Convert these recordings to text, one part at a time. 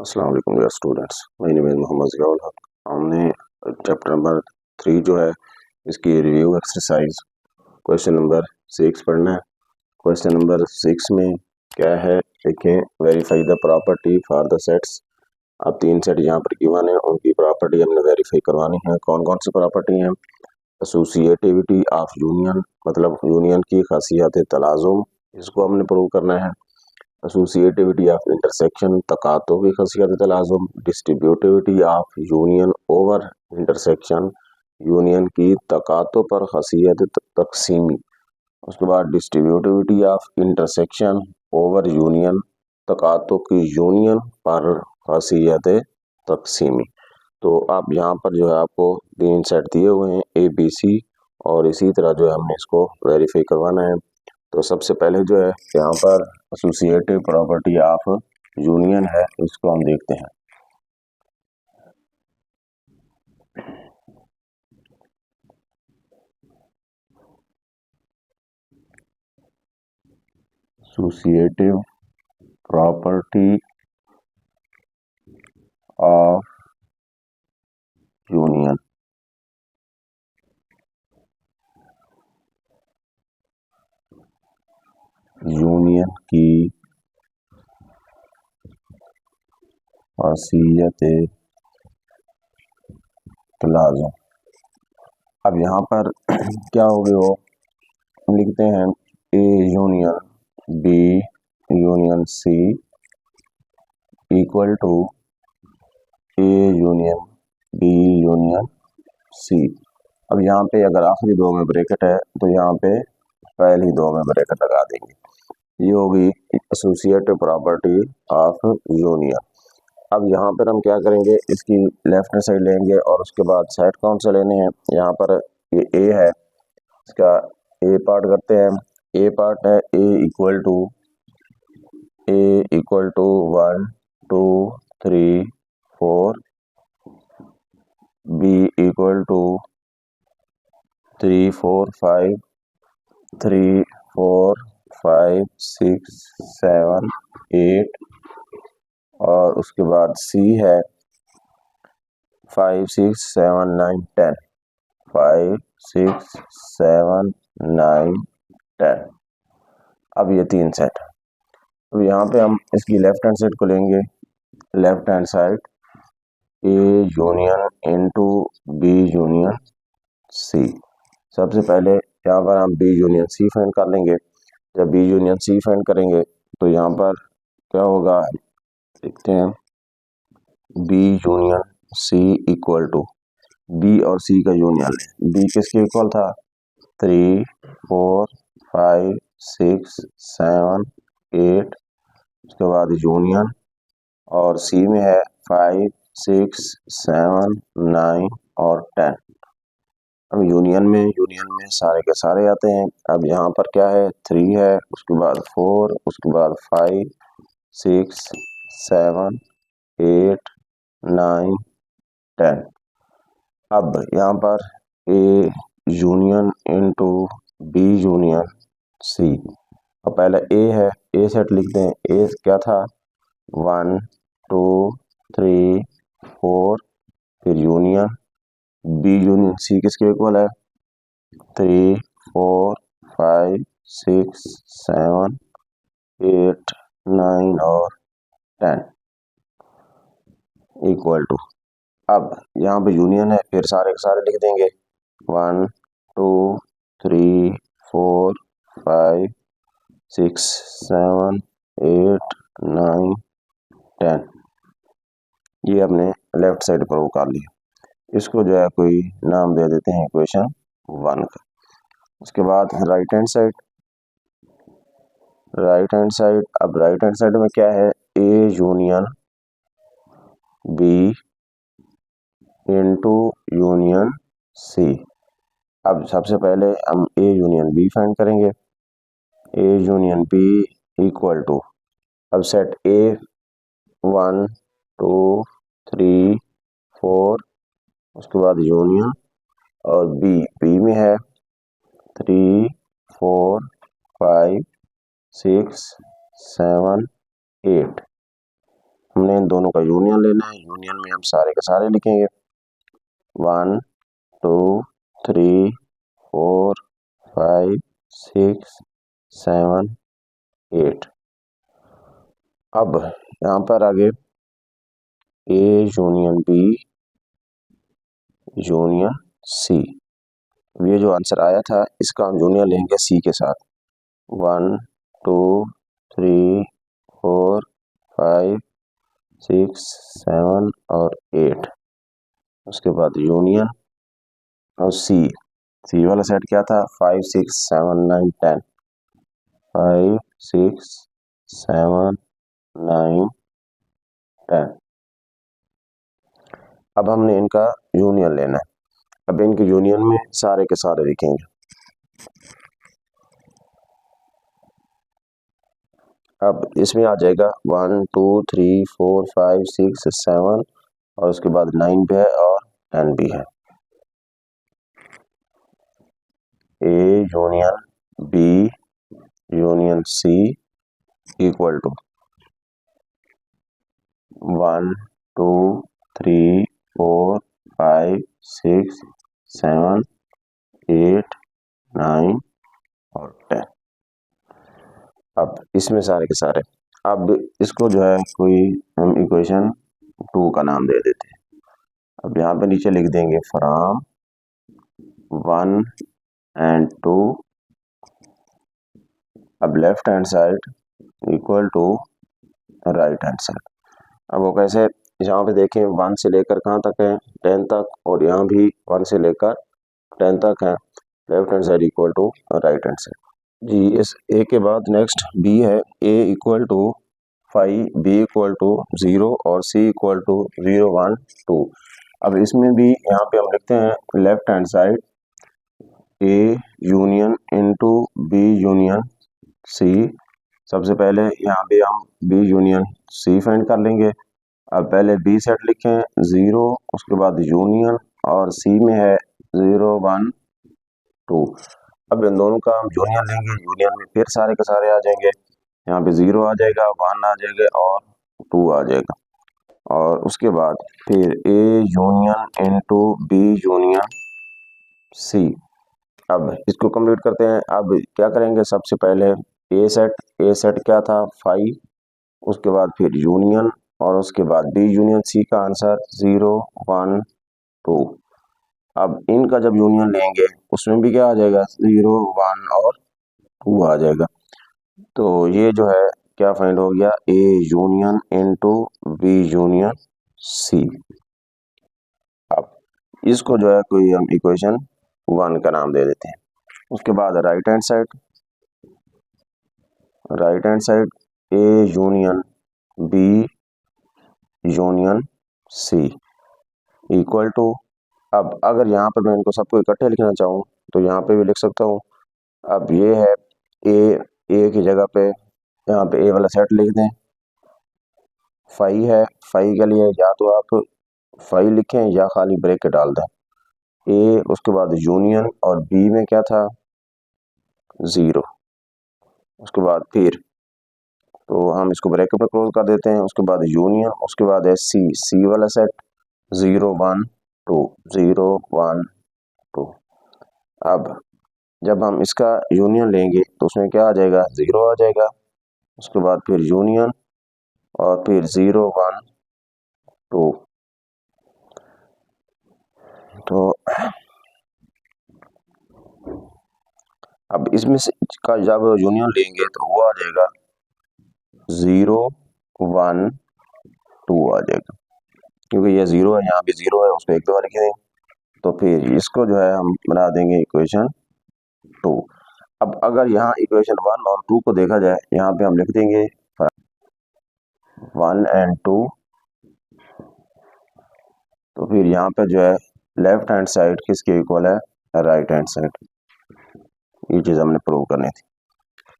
अस्सलाम वालेकुम dear students, my name is Mohammad Ziaul Haq. हमने चैप्टर नंबर 3 जो है इसकी रिव्यू एक्सरसाइज क्वेश्चन नंबर 6 पढ़ना है। क्वेश्चन नंबर 6 में क्या है देखें, verify the property for the sets. अब 3 सेट यहाँ पर गिवन है, उनकी प्रॉपर्टी हमने वेरीफाई करवानी है। कौन कौन सी प्रॉपर्टी हैं? एसोसिएटिविटी ऑफ यूनियन, मतलब यूनियन की खासियत तलाज़ुम, इसको हमने प्रूव करना है। एसोसिएटिविटी ऑफ इंटरसेक्शन, तकातो की खासियत तलाज़ुम। Distributivity of union over intersection, union की तकातो पर खासियत तकसीमी। उसके बाद distributivity of intersection over union, तकातो की यूनियन पर खासियत तकसीमी। तो आप यहाँ पर जो है आपको 3 सेट दिए हुए हैं ए बी सी, और इसी तरह जो है हमने इसको वेरीफाई करवाना है। तो सबसे पहले जो है यहाँ पर एसोसिएटिव प्रॉपर्टी ऑफ यूनियन है, इसको हम देखते हैं। Associative property of union, union की खासियत तलाज़ुम। अब यहाँ पर क्या हो गया, वो हम लिखते हैं A union B union C equal to A union B union C. अब यहाँ पे अगर आखिरी दो में ब्रैकेट है तो यहाँ पे पहली दो में ब्रैकेट लगा देंगे। ये होगी एसोसिएटिव प्रॉपर्टी ऑफ यूनियन। अब यहाँ पर हम क्या करेंगे, इसकी लेफ्ट हैंड साइड लेंगे और उसके बाद सेट कौन से लेने हैं। यहाँ पर ये ए है, इसका ए पार्ट करते हैं। ए पार्ट है A equal to 1 2 3 4, B equal to 3 4 5 3 4 5 6 7 8, और उसके बाद सी है 5 6 7 9 10, 5 6 7 9 10। अब ये 3 सेट। अब यहाँ पे हम इसकी लेफ्ट हैंड साइड को लेंगे। Left hand side A union into B union C. सबसे पहले यहाँ पर हम बी यूनियन सी फाइंड कर लेंगे। जब बी यूनियन सी फाइंड करेंगे तो यहाँ पर क्या होगा, देखते हैं। B union C equal to, B और सी का यूनियन है। बी किसके इक्वल था? 3 4 5 6 7 8, उसके बाद यूनियन, और सी में है 5 6 7 9 और 10। अब यूनियन में सारे के सारे आते हैं। अब यहाँ पर क्या है, 3 है, उसके बाद 4, उसके बाद 5 6 7 8 9 10। अब यहाँ पर A union into B union C. अब पहले ए है, ए सेट लिखते हैं। ए क्या था? 1 2 3 4, फिर यूनियन बी यूनियन सी किसके इक्वल है? 3 4 5 6 7 8 9 और 10 इक्वल टू। अब यहाँ पे यूनियन है, फिर सारे के सारे लिख देंगे। 1 2 3 4 5 6 7 8 9 10। ये हमने लेफ्ट साइड पर कर लिया। इसको जो है कोई नाम दे देते हैं इक्वेशन 1 का। उसके बाद राइट हैंड साइड, अब राइट हैंड साइड में क्या है? A union B into union C. अब सबसे पहले हम ए यूनियन बी फाइंड करेंगे। A union B equal to, अब सेट ए 1 2 3 4, उसके बाद यूनियन, और बी में है 3 4 5 6 7 8। हमने इन दोनों का यूनियन लेना है। यूनियन में हम सारे के सारे लिखेंगे 1 2 3 4 5 6 7 8। अब यहाँ पर आगे A union B union C, ये जो आंसर आया था इसका हम यूनियन लेंगे सी के साथ। 1 2 3 4 5 6 7 और 8। उसके बाद यूनियन और सी वाला सेट क्या था 5 6 7 9 10। 5 6 7 9 10। अब हमने इनका यूनियन लेना है। अब इनके यूनियन में सारे के सारे लिखेंगे। अब इसमें आ जाएगा 1 2 3 4 5 6 7 और उसके बाद 9 भी है और 10 भी है। A union B union C equal to 1 2 3 4 5 6 7 8 9 और 10। अब इसमें सारे के सारे, अब इसको जो है कोई हम इक्वेशन 2 का नाम दे देते हैं। अब यहाँ पे नीचे लिख देंगे फ्रॉम 1 एंड 2, अब left hand side equal to right hand side. अब वो कैसे, यहाँ पे देखें 1 से लेकर कहाँ तक है 10 तक, और यहाँ भी 1 से लेकर 10 तक है। Left hand side equal to right hand side. जी इस ए के बाद नेक्स्ट बी है। A equal to 5, B equal to 0 और सी इक्वल टू 0 1 2। अब इसमें भी यहाँ पे हम लिखते हैं left hand side A union into B union C. सबसे पहले यहाँ पे हम बी यूनियन सी फाइंड कर लेंगे। अब पहले बी सेट लिखें 0, उसके बाद यूनियन और सी में है 0 1 2। अब इन दोनों का हम यूनियन लेंगे। यूनियन में फिर सारे के सारे आ जाएंगे। यहाँ पे 0 आ जाएगा, 1 आ जाएगा और 2 आ जाएगा। और उसके बाद फिर A union into B union C. अब इसको कंप्लीट करते हैं। अब क्या करेंगे, सबसे पहले ए सेट क्या था 5, उसके बाद फिर यूनियन और उसके बाद बी यूनियन सी का आंसर 0 1 2। अब इनका जब यूनियन लेंगे उसमें भी क्या आ जाएगा 0 1 और 2 आ जाएगा। तो ये जो है क्या फाइंड हो गया, A union into B union C. अब इसको जो है कोई हम इक्वेशन 1 का नाम दे देते हैं। उसके बाद right hand side A union B union C equal to, अब अगर यहाँ पर मैं इनको सबको इकट्ठे लिखना चाहूँ तो यहाँ पे भी लिख सकता हूँ। अब ये है ए की जगह पे यहाँ पे ए वाला सेट लिख दें। 5 है, 5 के लिए या तो आप 5 लिखें या खाली ब्रेकेट डाल दें। ए उसके बाद यूनियन और बी में क्या था 0, उसके बाद फिर तो हम इसको ब्रैकेट में क्लोज कर देते हैं। उसके बाद यूनियन, उसके बाद है सी वाला सेट 0 1 2 0 1 2। अब जब हम इसका यूनियन लेंगे तो उसमें क्या आ जाएगा 0 आ जाएगा, उसके बाद फिर यूनियन और फिर 0 1 2। तो अब इसमें से का जब यूनियन लेंगे तो वो आ जाएगा 0 1 2 आ जाएगा, क्योंकि ये 0 है, यहाँ भी 0 है, उसको एक दो बार लिख देंगे। तो फिर इसको जो है हम बना देंगे इक्वेशन 2। अब अगर यहाँ इक्वेशन 1 और 2 को देखा जाए, यहाँ पे हम लिख देंगे 1 एंड 2। तो फिर यहाँ पे जो है लेफ्ट हैंड साइड किसके इक्वल है, राइट हैंड साइड। ये चीज़ हमने प्रूव करनी थी।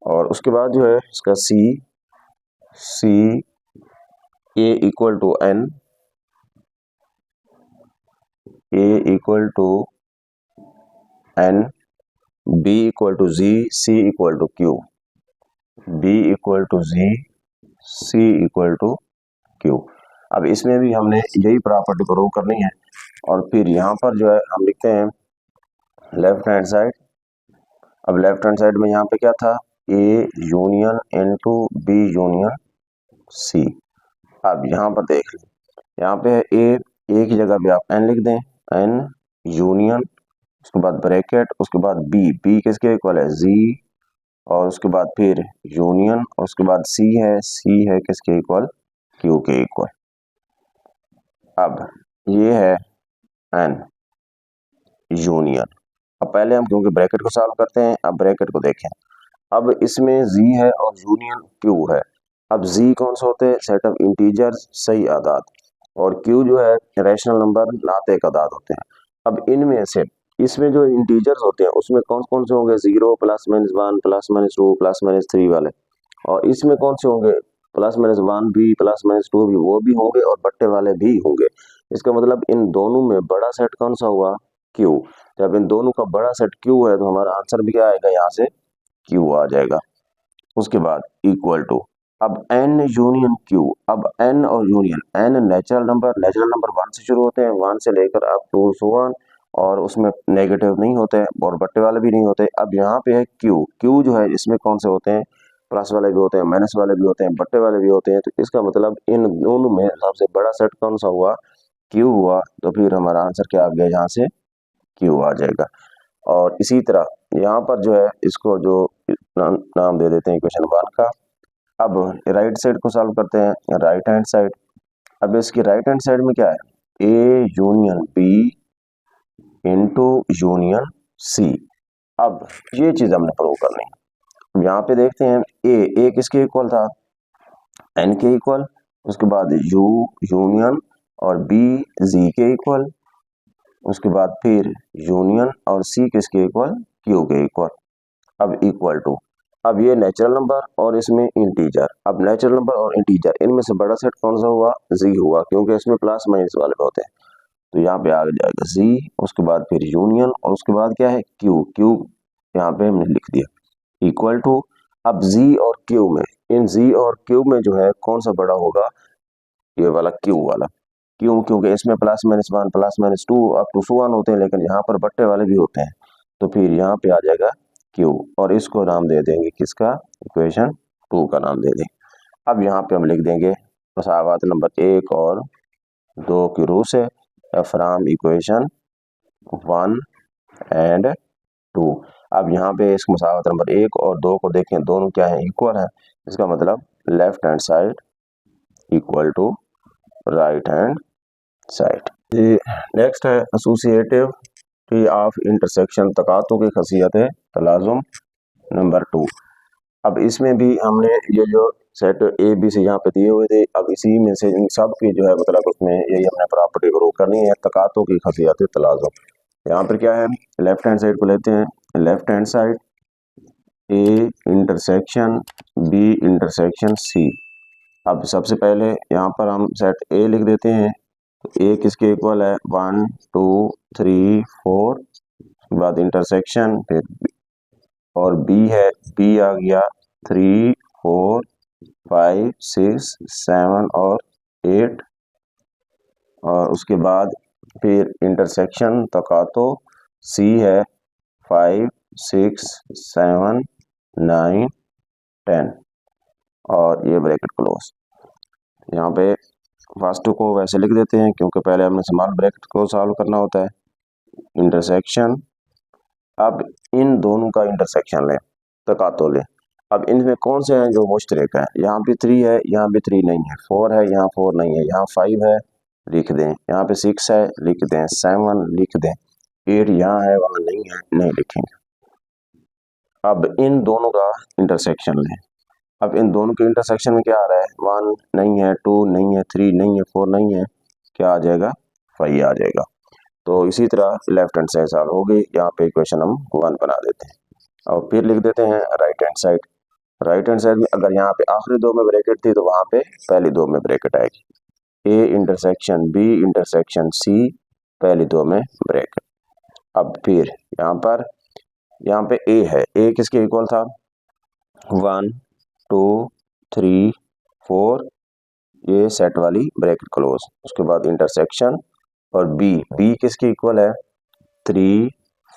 और उसके बाद जो है इसका C A equal to N, A equal to N, B equal to G, C equal to Q, B equal to G, C equal to Q. अब इसमें भी हमने यही प्रॉपर्टी प्रूव करनी है और फिर यहाँ पर जो है हम लिखते हैं लेफ्ट हैंड साइड। अब लेफ्ट हैंड साइड में यहाँ पे क्या था, A union into B union C. अब यहाँ पर देख लें, यहाँ पे है ए की जगह पे आप एन लिख दें, एन यूनियन, उसके बाद ब्रैकेट, उसके बाद बी किसके इक्वल है, जी, और उसके बाद फिर यूनियन, और उसके बाद सी है किसके इक्वल, क्यू के इक्वल। अब ये है एन यूनियन। अब पहले हम क्योंकि ब्रैकेट को सॉल्व करते हैं, अब ब्रैकेट को देखें। अब इसमें जी है और यूनियन क्यू है। अब जी कौन से होते हैं, सेट ऑफ इंटीजर्स, सही आदाद, और क्यू जो है रैशनल नंबर, नाते आदाद होते हैं। अब इनमें से इसमें जो इंटीजर्स होते हैं उसमें कौन कौन से होंगे, 0 plus minus 1 plus minus 2 plus minus 3 वाले, और इसमें कौन से होंगे, प्लस माइनस 1 भी प्लस माइनस 2 भी, वो भी होंगे और बट्टे वाले भी होंगे। इसका मतलब इन दोनों में बड़ा सेट कौन सा हुआ, क्यू। जब इन दोनों का बड़ा सेट क्यू है तो हमारा आंसर भी क्या आएगा, यहाँ से क्यू आ जाएगा। उसके बाद इक्वल टू, अब एन यूनियन क्यू। अब एन और यूनियन, एन नेचुरल नंबर 1 से शुरू होते हैं, 1 से लेकर अप टू 1, और उसमें नेगेटिव नहीं होते और बट्टे वाले भी नहीं होते। अब यहाँ पे है क्यू जो है इसमें कौन से होते हैं, प्लस वाले भी होते हैं, माइनस वाले भी होते हैं, बट्टे वाले भी होते हैं। तो इसका मतलब इन दोनों में सबसे बड़ा सेट कौन सा हुआ, क्यू हुआ। तो फिर हमारा आंसर क्या आ गया, यहाँ से क्यू आ जाएगा। और इसी तरह यहाँ पर जो है इसको जो नाम दे देते हैं इक्वेशन 1 का। अब राइट साइड को सॉल्व करते हैं, राइट हैंड साइड। अब इसकी राइट हैंड साइड में क्या है, A union B into union C. अब ये चीज हमने प्रूव करनी है। यहाँ पे देखते हैं ए किसके इक्वल था, एन के इक्वल, उसके बाद यू यूनियन और बी जी के इक्वल, उसके बाद फिर यूनियन और सी किसके इक्वल, क्यू के इक्वल। अब इक्वल टू, अब ये नेचुरल नंबर और इसमें इंटीजर। अब नेचुरल नंबर और इंटीजर इनमें से बड़ा सेट कौन सा हुआ, जी हुआ, क्योंकि इसमें प्लस माइनस वाले होते हैं। तो यहाँ पे आ जाएगा जी, उसके बाद फिर यूनियन, और उसके बाद क्या है, क्यू यहाँ पे हमने लिख दिया इक्वल टू। अब जी और क्यू में, इन जी और क्यू में जो है कौन सा बड़ा होगा, ये वाला क्यू वाला। क्यों, क्योंकि इसमें plus minus 1 plus minus 2 up to 1 होते हैं, लेकिन यहाँ पर बट्टे वाले भी होते हैं। तो फिर यहाँ पे आ जाएगा क्यू, और इसको नाम दे देंगे किसका, इक्वेशन 2 का नाम दे देंगे। अब यहाँ पे हम लिख देंगे मसावात नंबर 1 और 2 की रूह से, फ्रॉम इक्वेशन 1 एंड 2। अब यहाँ पे इस मसावत नंबर 1 और 2 को देखें, दोनों क्या है, इक्वल है। इसका मतलब left hand side equal to right hand side. Next है एसोसिएटिव ट्री ऑफ इंटरसेक्शन, तकातों की खसियत है तलाजुम नंबर 2। अब इसमें भी हमने ये जो सेट ए बी से यहाँ पे दिए हुए थे, अब इसी में से इन सब की जो है मतलब उसमें यही हमने प्रॉपर्टी प्रूव करनी है, तकातों की खसियत है तलाजुम। यहाँ पर क्या है, लेफ्ट हैंड साइड को लेते हैं, left hand side A intersection B intersection C. अब सबसे पहले यहाँ पर हम सेट ए लिख देते हैं, ए किसके इक्वल है, 1 2 3 4, उसके बाद इंटरसेक्शन फिर और बी है, बी आ गया 3 4 5 6 7 और 8, और उसके बाद फिर इंटरसेक्शन तकातो सी है 5 6 7 9 10, और ये ब्रैकेट क्लोज। यहाँ पे फर्स्ट को वैसे लिख देते हैं क्योंकि पहले हमने स्मॉल ब्रैकेट को सॉल्व करना होता है, इंटरसेक्शन। अब इन दोनों का इंटरसेक्शन लें, तकातो लें। अब इनमें कौन से हैं जो मुश्तरक है, यहाँ पे 3 है, यहाँ पे 3 नहीं है, 4 है, यहाँ 4 नहीं है, यहाँ 5 है, लिख दें, यहाँ पे 6 है, लिख दें, 7 लिख दें, 8 यहाँ है, वहाँ नहीं है, नहीं लिखेंगे। अब इन दोनों का इंटरसेक्शन लें। अब इन दोनों के इंटरसेक्शन में क्या आ रहा है, 1 नहीं है, 2 नहीं है, 3 नहीं है, 4 नहीं है, क्या आ जाएगा, 5 आ जाएगा। तो इसी तरह लेफ्ट हैंड साइड सॉल्व होगी। यहाँ पे इक्वेशन हम 1 बना देते हैं और फिर लिख देते हैं right hand side. Right hand side में अगर यहाँ पे आखिरी 2 में ब्रैकेट थी तो वहाँ पे पहली 2 में ब्रैकेट आएगी, A intersection B intersection C, पहली 2 में ब्रैकेट। अब फिर यहाँ पे ए है, ए किसके इक्वल था, 1 2 3 4 ये सेट वाली ब्रैकेट क्लोज, उसके बाद इंटरसेक्शन और बी किसके इक्वल है 3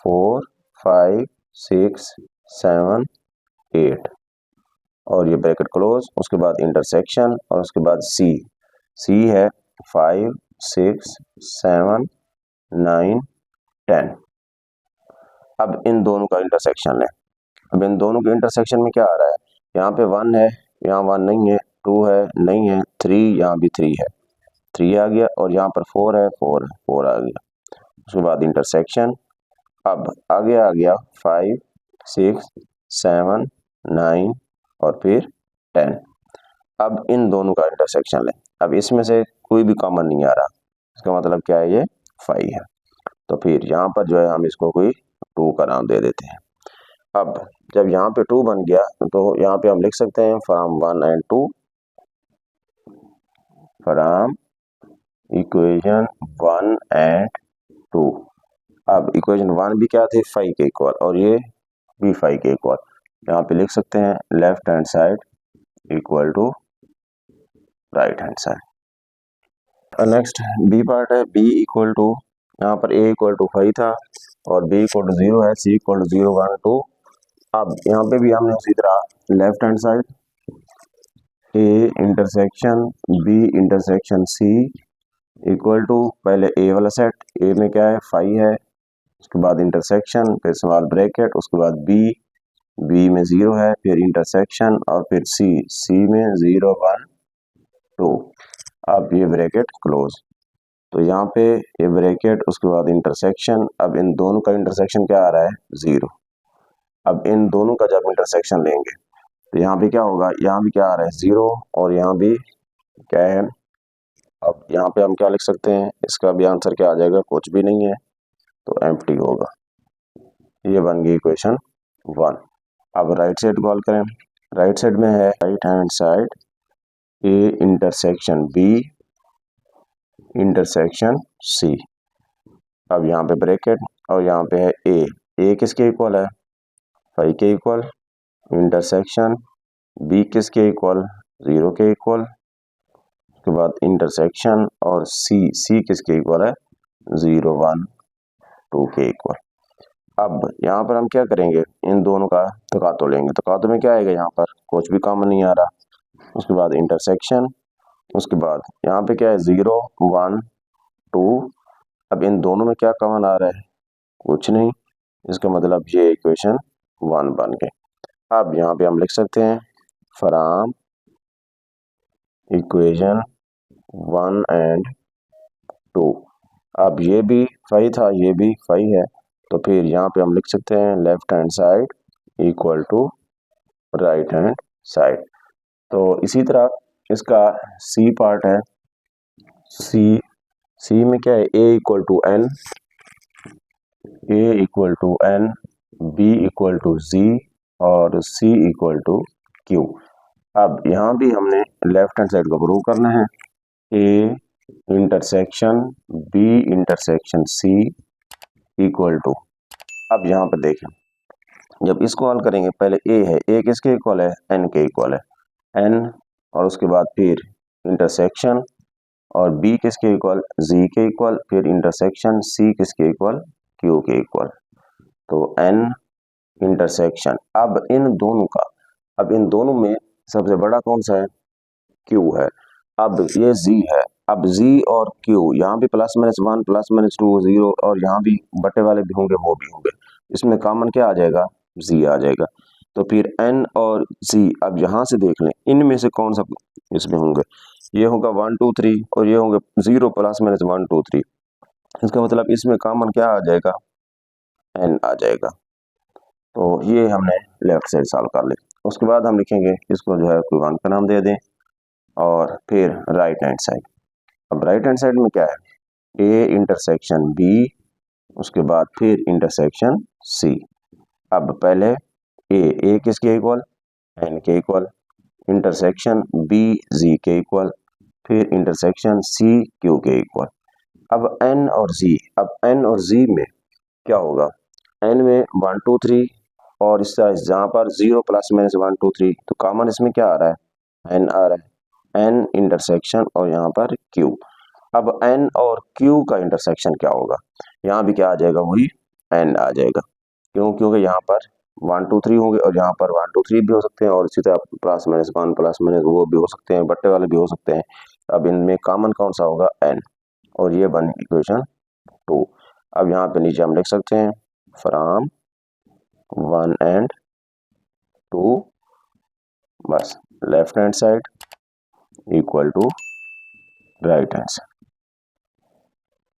4 5 6 7 8 और ये ब्रैकेट क्लोज, उसके बाद इंटरसेक्शन और उसके बाद सी है 5 6 7 9 10। अब इन दोनों का इंटरसेक्शन लें। अब इन दोनों के इंटरसेक्शन में क्या आ रहा है, यहाँ पे 1 है, यहाँ 1 नहीं है, 2 है नहीं है, 3 यहाँ भी 3 है, 3 आ गया और यहाँ पर 4 है, 4 आ गया। उसके बाद इंटरसेक्शन, अब आगे आ गया 5 6 7 9 और फिर 10। अब इन दोनों का इंटरसेक्शन लें। अब इसमें से कोई भी कॉमन नहीं आ रहा, इसका मतलब क्या है, ये 5 है। तो फिर यहाँ पर जो है हम इसको कोई 2 का नाम दे देते हैं। अब जब यहाँ पे 2 बन गया तो यहाँ पे हम लिख सकते हैं from 1 and 2, from equation 1 and 2। अब इक्वेशन 1 भी क्या थे 5 के इक्वल और ये भी 5 के इक्वल, यहाँ पे लिख सकते हैं left hand side equal to right hand side. Next B part है, बी इक्वल टू, यहाँ पर ए इक्वल टू 5 था और बी इक्वल टू 0 है, सी इक्वल टू 0 1 2। अब यहाँ पे भी हमने उसी तरह left hand side A intersection B intersection C equal to, पहले ए वाला सेट, ए में क्या है 5 है, उसके बाद इंटरसेक्शन, फिर स्मॉल ब्रैकेट, उसके बाद बी में 0 है, फिर इंटरसेक्शन और फिर सी में 0 1 2। अब ये ब्रैकेट क्लोज, तो यहाँ पे ये ब्रैकेट, उसके बाद इंटरसेक्शन, अब इन दोनों का इंटरसेक्शन क्या आ रहा है 0। अब इन दोनों का जब इंटरसेक्शन लेंगे तो यहाँ पे क्या होगा, यहाँ भी क्या आ रहा है 0 और यहाँ भी क्या है। अब यहाँ पे हम क्या लिख सकते हैं, इसका भी आंसर क्या आ जाएगा, कुछ भी नहीं है, तो एम्प्टी होगा। ये बन गई इक्वेशन 1। अब राइट साइड कॉल करें, राइट साइड में है right hand side A intersection B intersection C. अब यहाँ पे ब्रैकेट और यहाँ पे है ए किसके इक्वल है 5 के इक्वल, इंटरसेक्शन बी किसके इक्वल 0 के इक्वल, उसके बाद इंटरसेक्शन और सी किसके इक्वल है 0 1 2 के इक्वल। अब यहाँ पर हम क्या करेंगे, इन दोनों का तकातो लेंगे, तकातो में क्या आएगा, यहाँ पर कुछ भी कॉमन नहीं आ रहा, उसके बाद इंटरसेक्शन, उसके बाद यहाँ पे क्या है 0 1 2। अब इन दोनों में क्या कॉमन आ रहा है, कुछ नहीं, इसका मतलब ये इक्वेशन 1 बन गई। अब यहाँ पे हम लिख सकते हैं फ्रॉम इक्वेशन 1 एंड 2। अब ये भी 5 था, ये भी 5 है, तो फिर यहाँ पे हम लिख सकते हैं left hand side equal to right hand side. तो इसी तरह इसका सी पार्ट है, सी में क्या है A equal to N, A equal to N, B equal to G और सी इक्वल टू क्यू। अब यहाँ भी हमने लेफ्ट हैंड साइड को प्रूव करना है, A intersection B intersection C equal to. अब यहाँ पर देखें, जब इसको हल करेंगे, पहले ए है, ए किसके इक्वल है एन के इक्वल है, एन और उसके बाद फिर इंटरसेक्शन और बी किसके इक्वल जी के इक्वल, फिर इंटरसेक्शन सी किसके इक्वल क्यू के इक्वल, तो एन इंटरसेक्शन। अब इन दोनों में सबसे बड़ा कौन सा है, क्यू है। अब ये जी है, अब जी और क्यू, यहाँ भी प्लस माइनस 1 प्लस माइनस 2 0 और यहाँ भी बटे वाले भी होंगे, वो भी होंगे, इसमें कॉमन क्या आ जाएगा जी आ जाएगा। तो फिर एन और जी, अब यहाँ से देख लें इनमें से कौन सा इसमें होंगे, ये होगा 1 2 3 और ये होंगे 0 प्लस माइनस 1 2 3। इसका मतलब इसमें कॉमन क्या आ जाएगा, एन आ जाएगा। तो ये हमने लेफ्ट साइड सॉल्व कर ली। उसके बाद हम लिखेंगे इसको जो है कोई 1 का नाम दे दें और फिर राइट हैंड साइड। अब राइट हैंड साइड में क्या है, ए इंटरसेक्शन बी, उसके बाद फिर इंटरसेक्शन सी। अब पहले ए किसके इक्वल एन के इक्वल, इंटरसेक्शन बी जी के इक्वल, फिर इंटरसेक्शन सी क्यू के इक्वल। अब एन और जी, अब एन और जी में क्या होगा, एन में 1 2 3 और इस जहाँ पर 0 प्लस माइनस 1 2 3, तो कॉमन इसमें क्या आ रहा है एन आ रहा है, n इंटरसेक्शन और यहाँ पर q। अब n और q का इंटरसेक्शन क्या होगा, यहाँ भी क्या आ जाएगा, वही n आ जाएगा। क्यों, क्योंकि यहाँ पर 1 2 3 होंगे और यहाँ पर 1 2 3 भी हो सकते हैं और इसी तरह प्लस माइनस 1 प्लस माइनस वो भी हो सकते हैं, बट्टे वाले भी हो सकते हैं। अब इनमें कॉमन कौन सा होगा, n, और ये बनी इक्वेशन 2। अब यहाँ पे नीचे हम लिख सकते हैं फ्रॉम 1 एंड 2, बस left hand side equal to right hand side.